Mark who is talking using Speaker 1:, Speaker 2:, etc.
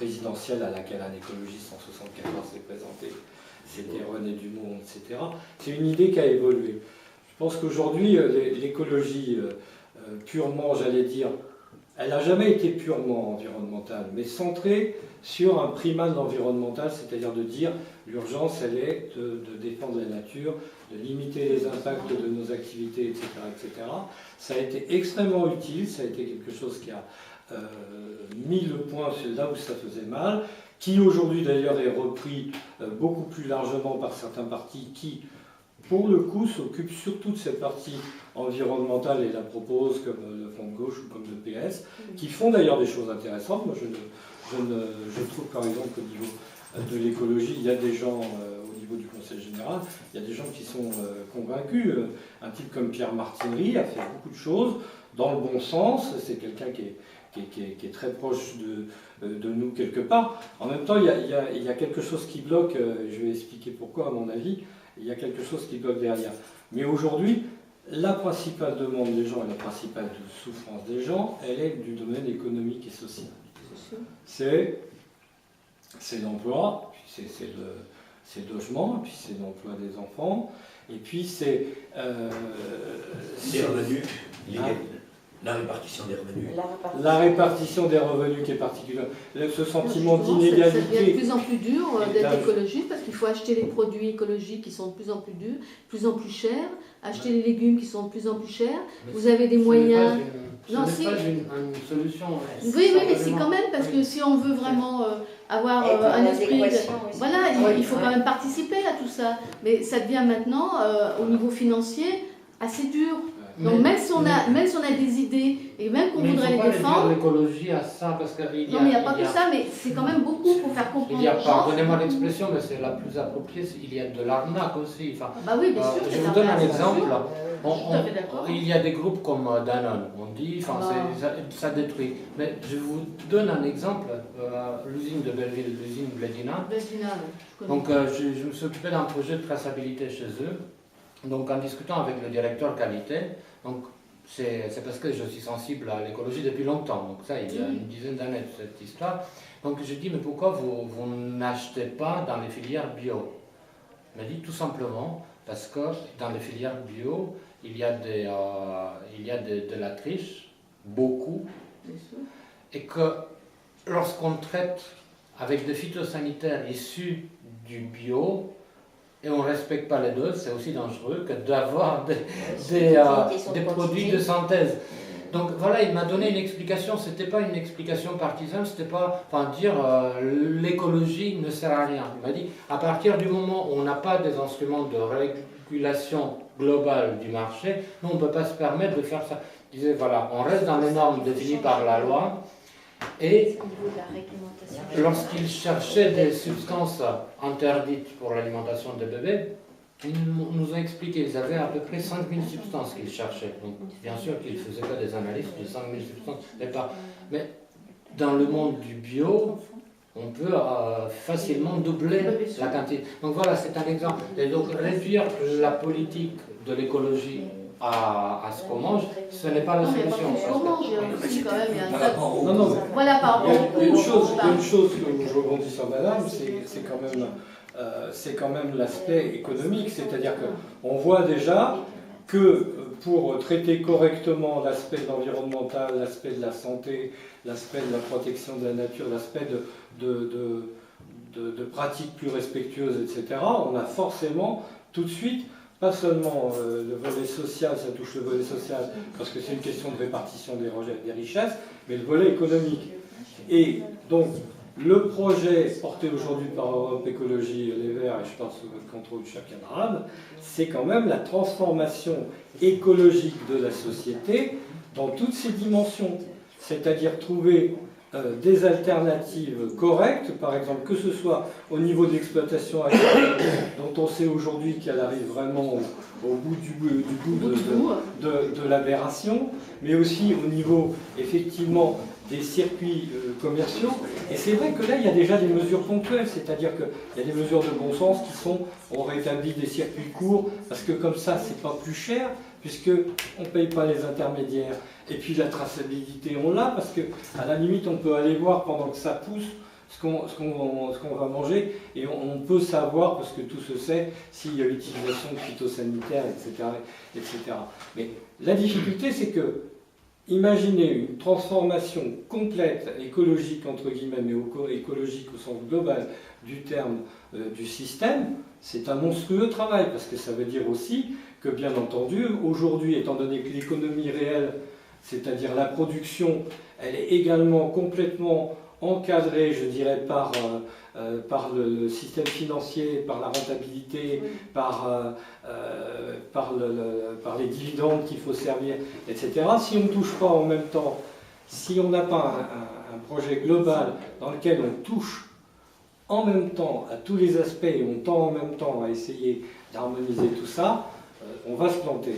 Speaker 1: présidentielle à laquelle un écologiste en 1974 s'est présenté, c'était René Dumont, etc. C'est une idée qui a évolué. Je pense qu'aujourd'hui, l'écologie purement, j'allais dire, elle n'a jamais été purement environnementale, mais centrée sur un primat de l'environnemental, c'est-à-dire de dire l'urgence, elle est de défendre la nature, de limiter les impacts de nos activités, etc., etc. Ça a été extrêmement utile, ça a été quelque chose qui a mis le point là où ça faisait mal, qui aujourd'hui d'ailleurs est repris beaucoup plus largement par certains partis qui, pour le coup, s'occupent surtout de cette partie environnementale et la proposent, comme le Front de gauche ou comme le PS, qui font d'ailleurs des choses intéressantes. Moi, je trouve par exemple qu'au niveau de l'écologie, il y a des gens, au niveau du Conseil général, il y a des gens qui sont convaincus. Un type comme Pierre Martinery a fait beaucoup de choses dans le bon sens. C'est quelqu'un qui est très proche de nous quelque part. En même temps, il y a quelque chose qui bloque, je vais expliquer pourquoi à mon avis, il y a quelque chose qui bloque derrière. Mais aujourd'hui, la principale demande des gens et la principale souffrance des gens, elle est du domaine économique et social. C'est l'emploi, puis c'est le logement, puis c'est l'emploi des enfants, et puis c'est...
Speaker 2: les revenus, la répartition des revenus.
Speaker 1: La répartition des revenus qui est particulière. Ce sentiment d'inégalité.
Speaker 3: Ça devient de plus en plus dur d'être écologiste parce qu'il faut acheter les produits écologiques qui sont de plus en plus durs, de plus en plus chers, acheter les légumes qui sont de plus en plus chers. Vous avez des moyens.
Speaker 4: Non, c'est pas une solution.
Speaker 3: Oui, mais c'est quand même parce que si on veut vraiment avoir un esprit. Voilà, il faut quand même participer à tout ça. Mais ça devient maintenant, au niveau financier, assez dur. Donc même si on a des idées et même qu'on voudrait les défendre...
Speaker 4: l'écologie à ça parce que
Speaker 3: non, mais il n'y a pas que ça, mais c'est quand même beaucoup pour faire comprendre aux gens.
Speaker 4: Pardonnez-moi l'expression, mais c'est la plus appropriée, il y a de l'arnaque aussi. Enfin,
Speaker 3: bah oui, bien sûr.
Speaker 4: Je vous donne un exemple.
Speaker 3: Il
Speaker 4: y a des groupes comme Danone, on dit, ça détruit. Mais je vous donne un exemple, l'usine de Belleville, l'usine Blédina. Donc je me suis occupé d'un projet de traçabilité chez eux. Donc en discutant avec le directeur qualité, donc c'est parce que je suis sensible à l'écologie depuis longtemps, donc ça il y a une dizaine d'années de cette histoire. Donc je dis mais pourquoi vous n'achetez pas dans les filières bio? Il m'a dit tout simplement parce que dans les filières bio il y a de la triche, beaucoup, et que lorsqu'on traite avec des phytosanitaires issus du bio, et on ne respecte pas les doses, c'est aussi dangereux que d'avoir des produits de synthèse. Donc voilà, il m'a donné une explication, ce n'était pas une explication partisane, c'était pas dire l'écologie ne sert à rien. Il m'a dit, à partir du moment où on n'a pas des instruments de régulation globale du marché, nous on ne peut pas se permettre de faire ça. Il disait, voilà, on reste dans les normes définies par la loi, et lorsqu'ils cherchaient des substances interdites pour l'alimentation des bébés, ils nous ont expliqué qu'ils avaient à peu près 5000 substances qu'ils cherchaient. Donc, bien sûr qu'ils ne faisaient pas des analyses de 5000 substances, mais dans le monde du bio, on peut facilement doubler la quantité. Donc voilà, c'est un exemple. Et donc réduire la politique de l'écologie à ce qu'on mange, ce n'est pas la solution.
Speaker 3: Ce qu'on mange, aussi quand même, il y a un tas de...
Speaker 1: Non.
Speaker 3: Voilà, par rapport
Speaker 1: il y a une chose que je rebondis sur madame, c'est quand même l'aspect économique, c'est-à-dire qu'on voit déjà que pour traiter correctement l'aspect de l'environnemental, l'aspect de la santé, l'aspect de la protection de la nature, l'aspect de pratiques plus respectueuses, etc., on a forcément tout de suite pas seulement le volet social, ça touche le volet social parce que c'est une question de répartition des richesses, mais le volet économique. Et donc, le projet porté aujourd'hui par Europe Écologie Les Verts, et je pense sous votre contrôle, cher camarade, c'est quand même la transformation écologique de la société dans toutes ses dimensions. C'est-à-dire trouver des alternatives correctes, par exemple, que ce soit au niveau d'exploitation agricole, dont on sait aujourd'hui qu'elle arrive vraiment au bout de l'aberration, mais aussi au niveau, effectivement, des circuits commerciaux. Et c'est vrai que là, il y a déjà des mesures ponctuelles, c'est-à-dire qu'il y a des mesures de bon sens qui sont, on rétablit des circuits courts, parce que comme ça, c'est pas plus cher, puisqu'on ne paye pas les intermédiaires. Et puis la traçabilité, on l'a, parce qu'à la limite, on peut aller voir pendant que ça pousse ce qu'on va manger, et on peut savoir, parce que tout se sait, s'il y a utilisation de phytosanitaires, etc., etc. Mais la difficulté, c'est que, imaginez une transformation complète, écologique, entre guillemets, mais écologique au sens global du terme du système, c'est un monstrueux travail, parce que ça veut dire aussi que, bien entendu, aujourd'hui, étant donné que l'économie réelle, c'est-à-dire la production, elle est également complètement encadrée, je dirais, par le système financier, par la rentabilité, oui, par les dividendes qu'il faut servir, etc. Si on ne touche pas en même temps, si on n'a pas un projet global dans lequel on touche en même temps à tous les aspects et on tend en même temps à essayer d'harmoniser tout ça, on va se planter.